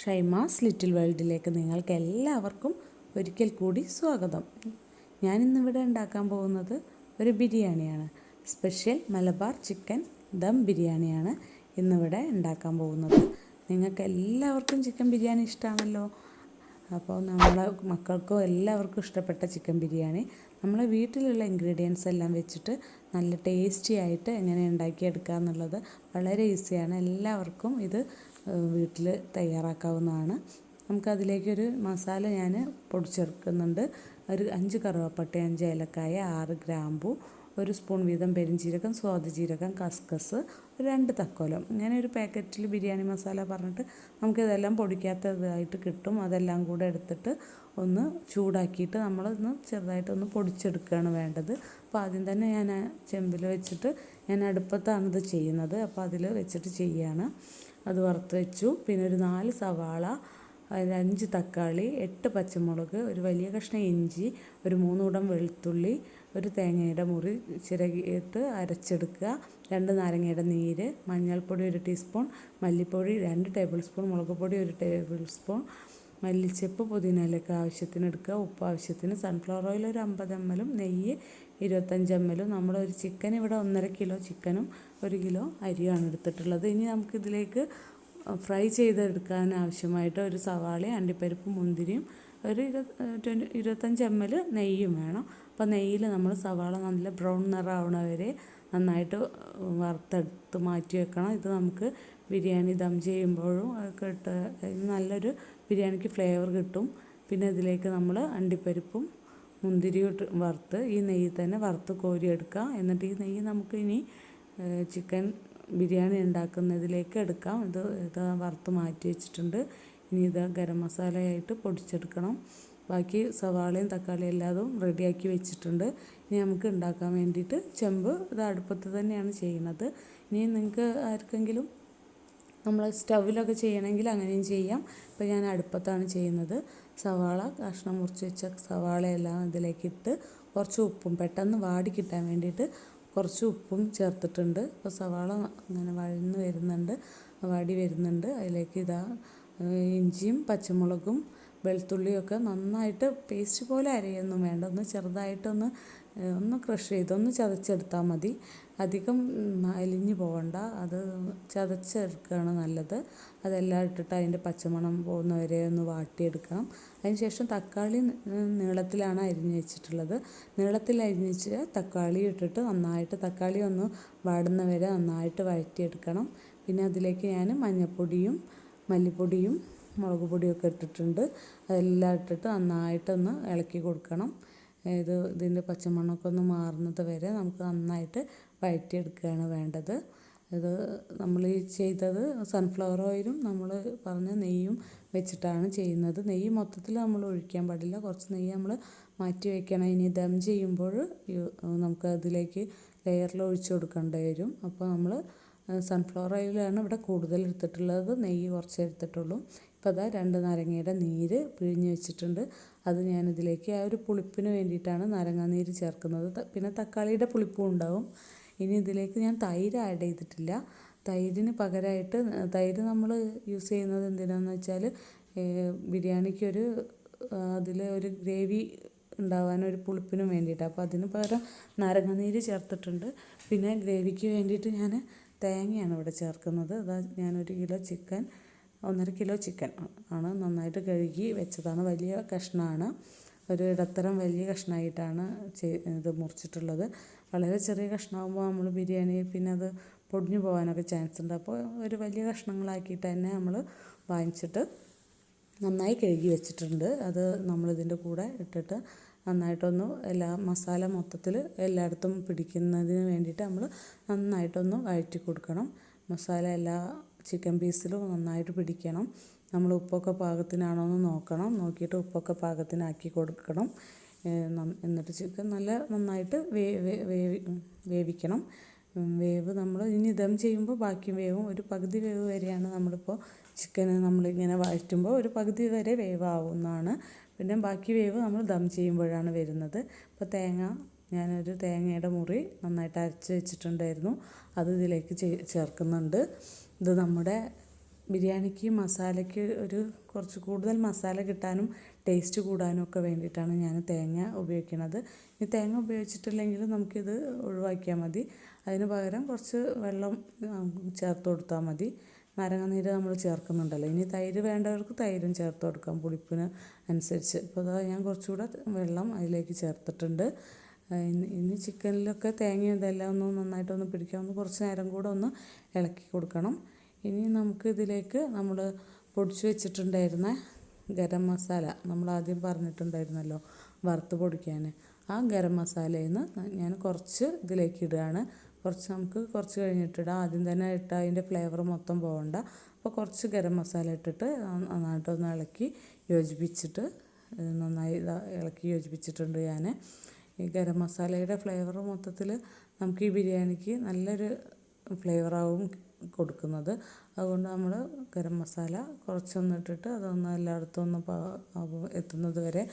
Shymas little വേൾഡിലേക്ക് നിങ്ങൾക്ക് എല്ലാവർക്കും ഒരിക്കൽ കൂടി സ്വാഗതം. ഞാനിന്നിവിടെ ഉണ്ടാക്കാൻ പോകുന്നത് ഒരു ബിരിയാണിയാണ്. സ്പെഷ്യൽ മലബാർ ചിക്കൻ ദം ബിരിയാണിയാണ് ഇന്നിവിടെ ഉണ്ടാക്കാൻ പോകുന്നത്. നിങ്ങൾക്ക് എല്ലാവർക്കും ചിക്കൻ ബിരിയാണി ഇഷ്ടമാണല്ലോ. അപ്പോൾ നമ്മളെ മക്കൾക്കും എല്ലാവർക്കും ഇഷ്ടപ്പെട്ട ചിക്കൻ ബിരിയാണി നമ്മളെ വീട്ടിലുള്ള ഇൻഗ്രീഡിയൻസ് എല്ലാം വെച്ചിട്ട് നല്ല ടേസ്റ്റി ആയിട്ട് എങ്ങനെ ഉണ്ടാക്കിയെടുക്കുക എന്നുള്ളത് വളരെ ഈസിയാണ്. എല്ലാവർക്കും ഇത് വീട്ടിൽ തയ്യാറാക്കാവുന്നതാണ്. നമുക്കതിലേക്കൊരു മസാല ഞാൻ പൊടിച്ചെടുക്കുന്നുണ്ട്. ഒരു 5 കറുവപ്പട്ട, 5 ഏലക്കായ, 6 ഗ്രാമ്പു, 1 സ്പൂൺ വീതം പെരിഞ്ചീരകം, സ്വാദുജീരകം, കസ്കസ്, 2 തക്കോലം. ഇങ്ങനെ ഒരു പാക്കറ്റിൽ ബിരിയാണി മസാല പറഞ്ഞിട്ട് നമുക്കിതെല്ലാം പൊടിക്കാത്തതായിട്ട് കിട്ടും. അതെല്ലാം കൂടെ എടുത്തിട്ട് ഒന്ന് ചൂടാക്കിയിട്ട് നമ്മളൊന്ന് ചെറുതായിട്ടൊന്ന് പൊടിച്ചെടുക്കുകയാണ് വേണ്ടത്. അപ്പോൾ ആദ്യം തന്നെ ഞാൻ ചെമ്പിൽ വെച്ചിട്ട് ഞാൻ അടുപ്പത്താണിത് ചെയ്യുന്നത്. അപ്പോൾ അതിൽ വെച്ചിട്ട് ചെയ്യുകയാണ്. അത് വറുത്ത് വെച്ചു. പിന്നെ ഒരു 4 സവാള, 5 തക്കാളി, 8 പച്ചമുളക്, ഒരു വലിയ കഷ്ണം ഇഞ്ചി, ഒരു 3 കുടം വെളുത്തുള്ളി, ഒരു തേങ്ങയുടെ മുറി ചിരകിയിട്ട് അരച്ചെടുക്കുക, 2 നാരങ്ങയുടെ നീര്, മഞ്ഞൾപ്പൊടി 1 ടീസ്പൂൺ, മല്ലിപ്പൊടി 2 ടേബിൾ സ്പൂൺ, മുളക് പൊടി 1 ടേബിൾ സ്പൂൺ, മല്ലിച്ചപ്പ് പുതിനയിലൊക്കെ ആവശ്യത്തിന് എടുക്കുക, ഉപ്പ് ആവശ്യത്തിന്, സൺഫ്ലവർ ഓയിൽ ഒരു 50 ml, നെയ്യ് 25 ml. നമ്മളൊരു ചിക്കൻ ഇവിടെ 1.5 കിലോ ചിക്കനും 1 കിലോ അരിയാണ് എടുത്തിട്ടുള്ളത്. ഇനി നമുക്കിതിലേക്ക് ഫ്രൈ ചെയ്തെടുക്കാൻ ആവശ്യമായിട്ട് ഒരു സവാളയും അണ്ടിപ്പരിപ്പും മുന്തിരിയും ഒരു 25 ml നെയ്യും വേണം. അപ്പോൾ നെയ്യിൽ നമ്മൾ സവാള നല്ല ബ്രൗൺ നിറമാവണ വരെ നന്നായിട്ട് വറുത്തെടുത്ത് മാറ്റി വെക്കണം. ഇത് നമുക്ക് ബിരിയാണി ദം ചെയ്യുമ്പോഴും ഒക്കെ ഇട്ട് നല്ലൊരു ബിരിയാണിക്ക് ഫ്ലേവർ കിട്ടും. പിന്നെ ഇതിലേക്ക് നമ്മൾ അണ്ടിപ്പരിപ്പും മുന്തിരിയും ഇട്ട് വറുത്ത് ഈ നെയ്യിൽ തന്നെ വറുത്ത് കോരിയെടുക്കാം. എന്നിട്ട് ഈ നെയ്യ് നമുക്ക് ഇനി ചിക്കൻ ബിരിയാണി ഉണ്ടാക്കുന്നതിലേക്ക് എടുക്കാം. ഇത് വറുത്ത് മാറ്റി വെച്ചിട്ടുണ്ട്. ഇനി ഇത് ഗരം മസാലയായിട്ട് പൊടിച്ചെടുക്കണം. ബാക്കി സവാളയും തക്കാളിയും എല്ലാതും റെഡിയാക്കി വെച്ചിട്ടുണ്ട്. ഇനി നമുക്ക് ഉണ്ടാക്കാൻ വേണ്ടിയിട്ട് ചെമ്പ് ഇത് അടുപ്പത്ത് തന്നെയാണ് ചെയ്യുന്നത്. ഇനി നിങ്ങൾക്ക് ആർക്കെങ്കിലും നമ്മൾ സ്റ്റൗവിലൊക്കെ ചെയ്യണമെങ്കിൽ അങ്ങനെയും ചെയ്യാം. ഇപ്പോൾ ഞാൻ അടുപ്പത്താണ് ചെയ്യുന്നത്. സവാള കഷ്ണം മുറിച്ച് വെച്ച സവാളയെല്ലാം ഇതിലേക്കിട്ട് കുറച്ച് ഉപ്പും പെട്ടെന്ന് വാടി കിട്ടാൻ വേണ്ടിയിട്ട് കുറച്ച് ഉപ്പും ചേർത്തിട്ടുണ്ട്. അപ്പോൾ സവാള അങ്ങനെ വാടി വരുന്നുണ്ട്. അതിലേക്ക് ഇഞ്ചിയും പച്ചമുളകും വെളുത്തുള്ളിയൊക്കെ നന്നായിട്ട് പേസ്റ്റ് പോലെ അരയൊന്നും വേണ്ട, ഒന്ന് ചെറുതായിട്ടൊന്ന് ക്രഷ് ചെയ്തൊന്ന് ചതച്ചെടുത്താൽ മതി. അധികം അലിഞ്ഞു പോകണ്ട, അത് ചതച്ചെടുക്കുകയാണ് നല്ലത്. അതെല്ലാം ഇട്ടിട്ട് അതിൻ്റെ പച്ചമണം പോകുന്നവരെ ഒന്ന് വാട്ടിയെടുക്കണം. അതിനുശേഷം തക്കാളി നീളത്തിലാണ് അരിഞ്ഞ് വെച്ചിട്ടുള്ളത്. നീളത്തിൽ അരിഞ്ഞിച്ച് തക്കാളി ഇട്ടിട്ട് നന്നായിട്ട് തക്കാളി ഒന്ന് വാടുന്നവരെ നന്നായിട്ട് വഴറ്റിയെടുക്കണം. പിന്നെ അതിലേക്ക് ഞാൻ മഞ്ഞൾപ്പൊടിയും മല്ലിപ്പൊടിയും മുളക് പൊടിയൊക്കെ ഇട്ടിട്ടുണ്ട്. അതെല്ലാം ഇട്ടിട്ട് നന്നായിട്ടൊന്ന് ഇളക്കി കൊടുക്കണം. ഇതിൻ്റെ പച്ചമണ്ണൊക്കെ ഒന്ന് മാറുന്നത് വരെ നമുക്ക് നന്നായിട്ട് വഴറ്റിയെടുക്കുകയാണ് വേണ്ടത്. ഇത് നമ്മൾ ഈ ചെയ്തത് സൺഫ്ലവർ ഓയിലും നമ്മൾ പറഞ്ഞ നെയ്യും വെച്ചിട്ടാണ് ചെയ്യുന്നത്. നെയ്യ് മൊത്തത്തിൽ നമ്മൾ ഒഴിക്കാൻ പാടില്ല, കുറച്ച് നെയ്യ് നമ്മൾ മാറ്റി വയ്ക്കണം. ഇനി ദം ചെയ്യുമ്പോൾ നമുക്ക് അതിലേക്ക് ലെയറിൽ ഒഴിച്ചു കൊടുക്കേണ്ടി വരും. അപ്പോൾ നമ്മൾ സൺഫ്ലവർ ഓയിലാണ് ഇവിടെ കൂടുതൽ എടുത്തിട്ടുള്ളത്, നെയ്യ് കുറച്ച് എടുത്തിട്ടുള്ളൂ. ഇപ്പോൾ 2 നാരങ്ങയുടെ നീര് പിഴിഞ്ഞ് വെച്ചിട്ടുണ്ട്. അത് ഞാനിതിലേക്ക് ആ ഒരു പുളിപ്പിന് വേണ്ടിയിട്ടാണ് നാരങ്ങാനീര് ചേർക്കുന്നത്. പിന്നെ തക്കാളിയുടെ പുളിപ്പും ഉണ്ടാവും. ഇനി ഇതിലേക്ക് ഞാൻ തൈര് ആഡ് ചെയ്തിട്ടില്ല. തൈരിന് പകരമായിട്ട് തൈര് നമ്മൾ യൂസ് ചെയ്യുന്നത് എന്തിനാണെന്ന് വെച്ചാൽ ബിരിയാണിക്കൊരു അതിൽ ഒരു ഗ്രേവി ഉണ്ടാവാനൊരു പുളിപ്പിനും വേണ്ടിയിട്ടാണ്. അപ്പോൾ അതിന് പകരം നാരങ്ങാനീര് ചേർത്തിട്ടുണ്ട്. പിന്നെ ഗ്രേവിക്ക് വേണ്ടിയിട്ട് ഞാൻ തേങ്ങയാണ് ഇവിടെ ചേർക്കുന്നത്. ഞാനൊരു 1.5 കിലോ ചിക്കൻ ആണ് നന്നായിട്ട് കഴുകി വെച്ചതാണ്. വലിയ കഷ്ണമാണ്, ഒരു ഇടത്തരം വലിയ കഷ്ണമായിട്ടാണ് ഇത് മുറിച്ചിട്ടുള്ളത്. വളരെ ചെറിയ കഷ്ണമാകുമ്പോൾ നമ്മൾ ബിരിയാണി പിന്നെ അത് പൊടിഞ്ഞു പോകാനൊക്കെ ചാൻസ് ഉണ്ട്. അപ്പോൾ ഒരു വലിയ കഷ്ണങ്ങളാക്കിയിട്ട് തന്നെ നമ്മൾ വാങ്ങിച്ചിട്ട് നന്നായി കഴുകി വെച്ചിട്ടുണ്ട്. അത് നമ്മളിതിൻ്റെ കൂടെ ഇട്ടിട്ട് നന്നായിട്ടൊന്ന് മസാല മൊത്തത്തിൽ എല്ലായിടത്തും പിടിക്കുന്നതിന് വേണ്ടിയിട്ട് നമ്മൾ നന്നായിട്ടൊന്ന് വഴറ്റി കൊടുക്കണം. മസാല എല്ലാ ചിക്കൻ പീസിലും നന്നായിട്ട് പിടിക്കണം. നമ്മൾ ഉപ്പൊക്കെ പാകത്തിനാണോ എന്ന് നോക്കണം. നോക്കിയിട്ട് ഉപ്പൊക്കെ പാകത്തിനാക്കി കൊടുക്കണം. എന്നിട്ട് ചിക്കൻ നന്നായിട്ട് വേവിക്കണം. വേവ് നമ്മൾ ഇനി ദം ചെയ്യുമ്പോൾ ബാക്കി വേവും ഒരു പകുതി വേവ് വരെയാണ് നമ്മളിപ്പോൾ ചിക്കന് നമ്മളിങ്ങനെ വഴറ്റുമ്പോൾ ഒരു പകുതി വരെ വേവാവുന്നതാണ്. പിന്നെ ബാക്കി വേവ് നമ്മൾ ദം ചെയ്യുമ്പോഴാണ് വരുന്നത്. ഇപ്പോൾ ഞാനൊരു തേങ്ങയുടെ മുറി നന്നായിട്ട് അരച്ച് വെച്ചിട്ടുണ്ടായിരുന്നു, അത് ഇതിലേക്ക് ചേർക്കുന്നുണ്ട്. ഇത് നമ്മുടെ ബിരിയാണിക്ക് മസാലയ്ക്ക് കുറച്ച് കൂടുതൽ മസാല കിട്ടാനും ടേസ്റ്റ് കൂടാനും ഒക്കെ വേണ്ടിയിട്ടാണ് ഞാൻ തേങ്ങ ഉപയോഗിക്കുന്നത്. ഈ തേങ്ങ ഉപയോഗിച്ചിട്ടില്ലെങ്കിൽ നമുക്കിത് ഒഴിവാക്കിയാൽ മതി. അതിന് പകരം കുറച്ച് വെള്ളം ചേർത്ത് കൊടുത്താൽ മതി. നാരങ്ങാനീര് നമ്മൾ ചേർക്കുന്നുണ്ടല്ലോ. ഇനി തൈര് വേണ്ടവർക്ക് തൈരും ചേർത്ത് കൊടുക്കാം പുളിപ്പിന് അനുസരിച്ച്. ഇപ്പോൾ ഞാൻ കുറച്ചുകൂടെ വെള്ളം അതിലേക്ക് ചേർത്തിട്ടുണ്ട്. ഇനി ചിക്കനിലൊക്കെ തേങ്ങയും ഇതെല്ലാം ഒന്ന് നന്നായിട്ടൊന്ന് പിടിക്കാൻ കുറച്ച് നേരം കൂടെ ഒന്ന് ഇളക്കി കൊടുക്കണം. ഇനി നമുക്ക് ഇതിലേക്ക് നമ്മൾ പൊടിച്ചു വെച്ചിട്ടുണ്ടായിരുന്ന ഗരം മസാല നമ്മൾ ആദ്യം പറഞ്ഞിട്ടുണ്ടായിരുന്നല്ലോ വറുത്ത് പൊടിക്കാൻ, ആ ഗരം മസാലയിൽ നിന്ന് ഞാൻ കുറച്ച് ഇതിലേക്ക് ഇടുകയാണ്. നമുക്ക് കുറച്ച് കഴിഞ്ഞിട്ടിടാം. ആദ്യം തന്നെ ഇട്ടാൽ അതിൻ്റെ ഫ്ലേവർ മൊത്തം പോകണ്ട. അപ്പോൾ കുറച്ച് ഗരം മസാല ഇട്ടിട്ട് നന്നായിട്ടൊന്ന് ഇളക്കി യോജിപ്പിച്ചിട്ട് നന്നായി ഇളക്കി യോജിപ്പിച്ചിട്ടുണ്ട് ഞാൻ. ഈ ഗരം മസാലയുടെ ഫ്ലേവർ മൊത്തത്തിൽ നമുക്ക് ഈ ബിരിയാണിക്ക് നല്ലൊരു ഫ്ലേവറാവും കൊടുക്കുന്നത്. അതുകൊണ്ട് നമ്മൾ ഗരം മസാല കുറച്ചൊന്ന് ഇട്ടിട്ട് അതൊന്ന് എല്ലായിടത്തും ഒന്ന് എത്തുന്നത് വരെ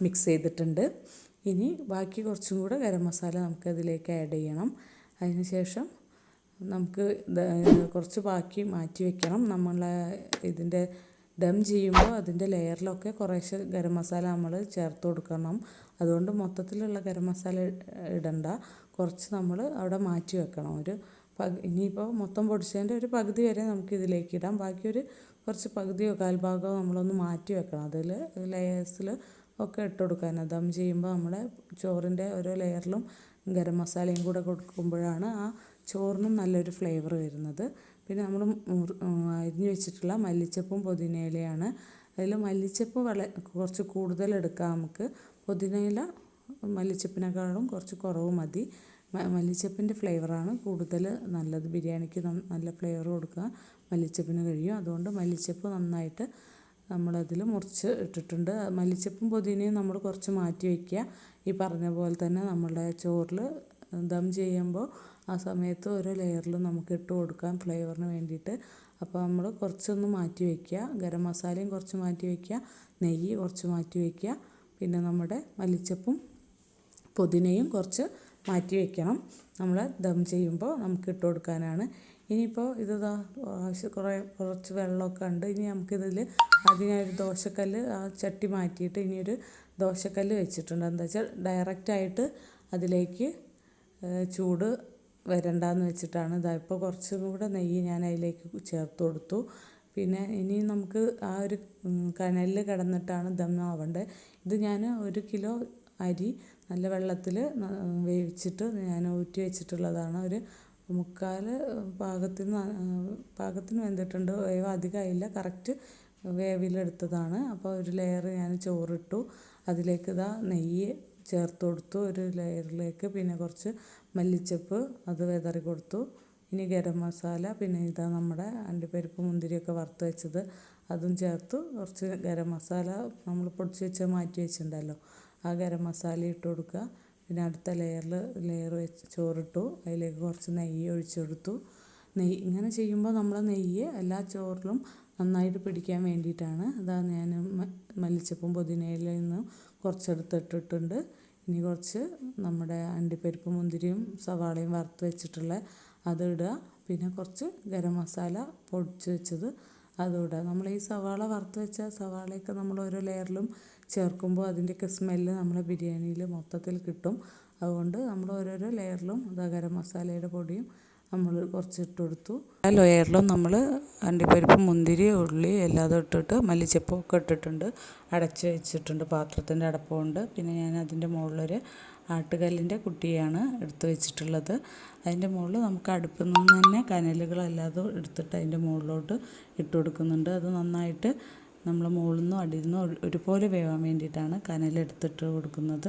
മിക്സ് ചെയ്തിട്ടുണ്ട്. ഇനി ബാക്കി കുറച്ചും കൂടെ ഗരം മസാല നമുക്ക് അതിലേക്ക് ആഡ് ചെയ്യണം. അതിന് ശേഷം നമുക്ക് കുറച്ച് ബാക്കി മാറ്റി വെക്കണം. നമ്മൾ ഇതിൻ്റെ ദം ചെയ്യുമ്പോൾ അതിൻ്റെ ലെയറിലൊക്കെ കുറേശ്ശെ ഗരം മസാല നമ്മൾ ചേർത്ത് കൊടുക്കണം. അതുകൊണ്ട് മൊത്തത്തിലുള്ള ഗരം മസാല ഇടണ്ട, കുറച്ച് നമ്മൾ അവിടെ മാറ്റി വെക്കണം. ഇനിയിപ്പോൾ മൊത്തം പൊടിച്ചതിൻ്റെ ഒരു പകുതി വരെ നമുക്ക് ഇതിലേക്ക് ഇടാം. ബാക്കി കുറച്ച് പകുതിയോ കാൽഭാഗമോ നമ്മളൊന്ന് മാറ്റി വെക്കണം. അതിൽ ലെയേഴ്സിൽ ഒക്കെ ഇട്ട് കൊടുക്കാൻ. ദം ചെയ്യുമ്പോൾ നമ്മുടെ ചോറിൻ്റെ ഓരോ ലെയറിലും ഗരം മസാലയും കൂടെ കൊടുക്കുമ്പോഴാണ് ആ ചോറിനും നല്ലൊരു ഫ്ലേവർ വരുന്നത്. പിന്നെ നമ്മൾ അരിഞ്ഞ് വെച്ചിട്ടുള്ള മല്ലിച്ചപ്പും പുതിനയിലയാണ്. അതിൽ മല്ലിച്ചപ്പ് കുറച്ച് കൂടുതൽ എടുക്കാം നമുക്ക്. പുതിനയില മല്ലിച്ചപ്പിനേക്കാളും കുറച്ച് കുറവ് മതി. മല്ലിച്ചപ്പിൻ്റെ ഫ്ലേവറാണ് കൂടുതൽ നല്ലത്. ബിരിയാണിക്ക് നല്ല ഫ്ലേവർ കൊടുക്കുക മല്ലിച്ചപ്പിന് കഴിയും. അതുകൊണ്ട് മല്ലിച്ചപ്പ് നന്നായിട്ട് നമ്മളതിൽ മുറിച്ച് ഇട്ടിട്ടുണ്ട്. മല്ലിച്ചപ്പും പുതിനയും നമ്മൾ കുറച്ച് മാറ്റി വയ്ക്കുക. ഈ പറഞ്ഞ പോലെ തന്നെ നമ്മളുടെ ചോറിൽ ദം ചെയ്യുമ്പോൾ ആ സമയത്ത് ഓരോ ലെയറിലും നമുക്ക് ഇട്ട് കൊടുക്കാം ഫ്ലേവറിന് വേണ്ടിയിട്ട്. അപ്പോൾ നമ്മൾ കുറച്ചൊന്ന് മാറ്റി വയ്ക്കുക. ഗരം മസാലയും കുറച്ച് മാറ്റി വയ്ക്കുക, നെയ്യ് കുറച്ച് മാറ്റി വയ്ക്കുക, പിന്നെ നമ്മുടെ മല്ലിച്ചപ്പും പുതിനയും കുറച്ച് മാറ്റി വയ്ക്കണം. നമ്മൾ ദം ചെയ്യുമ്പോൾ നമുക്ക് ഇട്ട് കൊടുക്കാനാണ്. ഇനിയിപ്പോൾ കുറച്ച് വെള്ളമൊക്കെ ഉണ്ട്. ഇനി നമുക്കിതിൽ ആദ്യം ഞാനൊരു ദോശക്കല്ല് ആ ചട്ടി മാറ്റിയിട്ട് ഇനിയൊരു ദോശക്കല്ല് വെച്ചിട്ടുണ്ട്. എന്താ വെച്ചാൽ ഡയറക്റ്റായിട്ട് അതിലേക്ക് ചൂട് വരണ്ടാന്ന് വെച്ചിട്ടാണ്. ഇപ്പോൾ കുറച്ചും കൂടെ നെയ്യ് ഞാൻ അതിലേക്ക് ചേർത്ത് കൊടുത്തു. പിന്നെ ഇനി നമുക്ക് ആ ഒരു കനലിൽ കിടന്നിട്ടാണ് ദം ആവേണ്ടത്. ഇത് ഞാൻ 1 കിലോ അരി നല്ല വെള്ളത്തിൽ വേവിച്ചിട്ട് ഞാൻ ഊറ്റി വെച്ചിട്ടുള്ളതാണ്. ഒരു 3/4 പാകത്തിന് വെന്തിട്ടുണ്ട്. വേവ് അധികമായില്ല, കറക്റ്റ് വേവിലെടുത്തതാണ്. അപ്പോൾ ഒരു ലെയർ ഞാൻ ചോറിട്ടു. അതിലേക്ക് നെയ്യ് ചേർത്ത് കൊടുത്തു ഒരു ലെയറിലേക്ക്. പിന്നെ കുറച്ച് മല്ലിച്ചപ്പ് അത് വിതറി കൊടുത്തു. ഇനി ഗരം മസാല, പിന്നെ നമ്മുടെ അണ്ടിപ്പരിപ്പ് മുന്തിരിയൊക്കെ വറുത്ത് വെച്ചത് അതും ചേർത്തു. കുറച്ച് ഗരം മസാല നമ്മൾ പൊടിച്ച് വെച്ച് മാറ്റി വെച്ചിട്ടുണ്ടല്ലോ, ആ ഗരം മസാല ഇട്ട് കൊടുക്കുക. പിന്നെ അടുത്ത ലെയർ വെച്ച് ചോറിട്ടു. അതിലേക്ക് കുറച്ച് നെയ്യ് ഒഴിച്ചു കൊടുത്തു. ഇങ്ങനെ ചെയ്യുമ്പോൾ നമ്മൾ നെയ്യ് എല്ലാ ചോറിലും നന്നായിട്ട് പിടിക്കാൻ വേണ്ടിയിട്ടാണ്. ഞാൻ മല്ലിച്ചപ്പും പുതിനയിലയിൽ നിന്ന് കുറച്ചെടുത്തിട്ടിട്ടുണ്ട്. ഇനി കുറച്ച് നമ്മുടെ അണ്ടിപ്പരിപ്പ് മുന്തിരിയും സവാളയും വറുത്ത് വെച്ചിട്ടുള്ള അതിടുക. പിന്നെ കുറച്ച് ഗരം മസാല പൊടിച്ച് വെച്ചത് അതിടുക. നമ്മൾ ഈ സവാള വറുത്ത് വെച്ച സവാളയൊക്കെ നമ്മൾ ഓരോ ലെയറിലും ചേർക്കുമ്പോൾ അതിൻ്റെയൊക്കെ സ്മെല്ല് നമ്മളെ ബിരിയാണിയിൽ മൊത്തത്തിൽ കിട്ടും. അതുകൊണ്ട് നമ്മൾ ഓരോരോ ലെയറിലും ഗരം മസാലയുടെ പൊടിയും നമ്മൾ കുറച്ച് ഇട്ട് കൊടുത്തു. ആ ലെയറിലും നമ്മൾ അണ്ടിപ്പരിപ്പ് മുന്തിരി ഉള്ളി എല്ലാതും ഇട്ടിട്ട് മല്ലിച്ചപ്പൊക്കെ ഇട്ടിട്ടുണ്ട്. അടച്ച് വെച്ചിട്ടുണ്ട്, പാത്രത്തിൻ്റെ അടപ്പമുണ്ട്. പിന്നെ ഞാൻ അതിൻ്റെ മുകളിലൊരു ആട്ടുകല്ലിൻ്റെ കുട്ടിയാണ് എടുത്ത് വെച്ചിട്ടുള്ളത്. അതിൻ്റെ മുകളിൽ നമുക്ക് അടുപ്പിൽ നിന്ന് തന്നെ കനലുകളല്ലാതെ എടുത്തിട്ട് അതിൻ്റെ മുകളിലോട്ട് ഇട്ട് കൊടുക്കുന്നുണ്ട്. അത് നന്നായിട്ട് നമ്മൾ മുകളിൽ നിന്നും അടിയിൽ നിന്നും ഒരുപോലെ വേവാൻ വേണ്ടിയിട്ടാണ് കനലെടുത്തിട്ട് കൊടുക്കുന്നത്.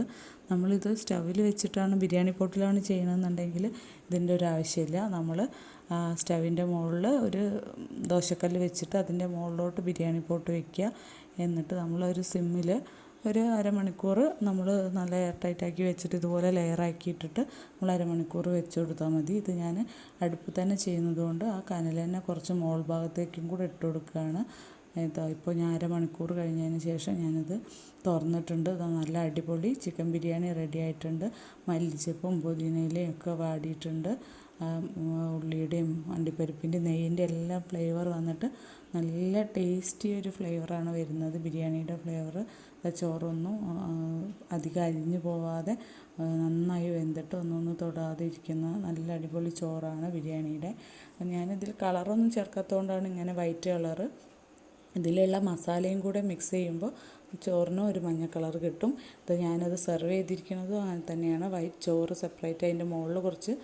നമ്മളിത് സ്റ്റൗവിൽ വെച്ചിട്ടാണ് ബിരിയാണി പോട്ടിലാണ് ചെയ്യണമെന്നുണ്ടെങ്കിൽ ഇതിൻ്റെ ഒരു ആവശ്യമില്ല. നമ്മൾ സ്റ്റൗവിൻ്റെ മുകളിൽ ഒരു ദോശക്കല്ല് വെച്ചിട്ട് അതിൻ്റെ മുകളിലോട്ട് ബിരിയാണി പോട്ട് വയ്ക്കുക. എന്നിട്ട് നമ്മളൊരു സിമ്മിൽ ഒരു അരമണിക്കൂർ നമ്മൾ നല്ല എയർ ടൈറ്റാക്കി വെച്ചിട്ട് ഇതുപോലെ ലെയറാക്കി ഇട്ടിട്ട് നമ്മൾ അരമണിക്കൂർ വെച്ച് കൊടുത്താൽ മതി. ഇത് ഞാൻ അടുപ്പിൽ തന്നെ ചെയ്യുന്നത് കൊണ്ട് ആ കനൽ തന്നെ കുറച്ച് മോൾ ഭാഗത്തേക്കും കൂടെ ഇട്ട് കൊടുക്കുകയാണ്. ഇപ്പോൾ ഞാൻ അരമണിക്കൂർ കഴിഞ്ഞതിന് ശേഷം ഞാനിത് തുറന്നിട്ടുണ്ട്. നല്ല അടിപൊളി ചിക്കൻ ബിരിയാണി റെഡി ആയിട്ടുണ്ട്. മല്ലിച്ചപ്പും പുതിനയിലയും ഒക്കെ വാടിയിട്ടുണ്ട്. ഉള്ളിയുടെയും അണ്ടിപ്പരിപ്പിൻ്റെ നെയ്യിൻ്റെ എല്ലാം ഫ്ലേവർ വന്നിട്ട് നല്ല ടേസ്റ്റി ഒരു ഫ്ലേവറാണ് വരുന്നത്, ബിരിയാണിയുടെ ഫ്ലേവർ. ചോറൊന്നും അധികം അലിഞ്ഞു പോവാതെ നന്നായി വെന്തിട്ട് ഒന്നൊന്ന് തൊടാതെ ഇരിക്കുന്ന നല്ല അടിപൊളി ചോറാണ് ബിരിയാണിയുടെ. ഞാനിതിൽ കളറൊന്നും ചേർക്കാത്തതുകൊണ്ടാണ് ഇങ്ങനെ വൈറ്റ് കളറ്. ഇതിലുള്ള മസാലയും കൂടെ മിക്സ് ചെയ്യുമ്പോൾ ചോറിന് ഒരു മഞ്ഞ കളർ കിട്ടും. ഞാനത് സെർവ് ചെയ്തിരിക്കുന്നതും അങ്ങനെ തന്നെയാണ്. വൈറ്റ് ചോറ് സെപ്പറേറ്റ്, അതിൻ്റെ മുകളിൽ കുറച്ച്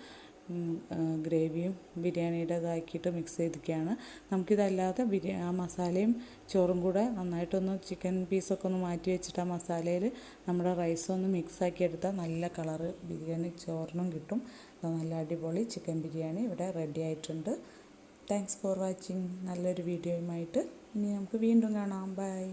ഗ്രേവിയും ബിരിയാണിയുടെ ഇതാക്കിയിട്ട് മിക്സ് ചെയ്തിരിക്കുകയാണ്. നമുക്കിതല്ലാതെ ആ മസാലയും ചോറും കൂടെ നന്നായിട്ടൊന്ന് ചിക്കൻ പീസൊക്കെ ഒന്ന് മാറ്റി വെച്ചിട്ട് ആ മസാലയിൽ നമ്മുടെ റൈസൊന്ന് മിക്സാക്കി എടുത്താൽ നല്ല കളറ് ബിരിയാണി ചോറിനും കിട്ടും. നല്ല അടിപൊളി ചിക്കൻ ബിരിയാണി ഇവിടെ റെഡി ആയിട്ടുണ്ട്. Thanks for watching. നല്ലൊരു വീഡിയോയുമായിട്ട് ഇനി നമുക്ക് വീണ്ടും കാണാം. ബൈ.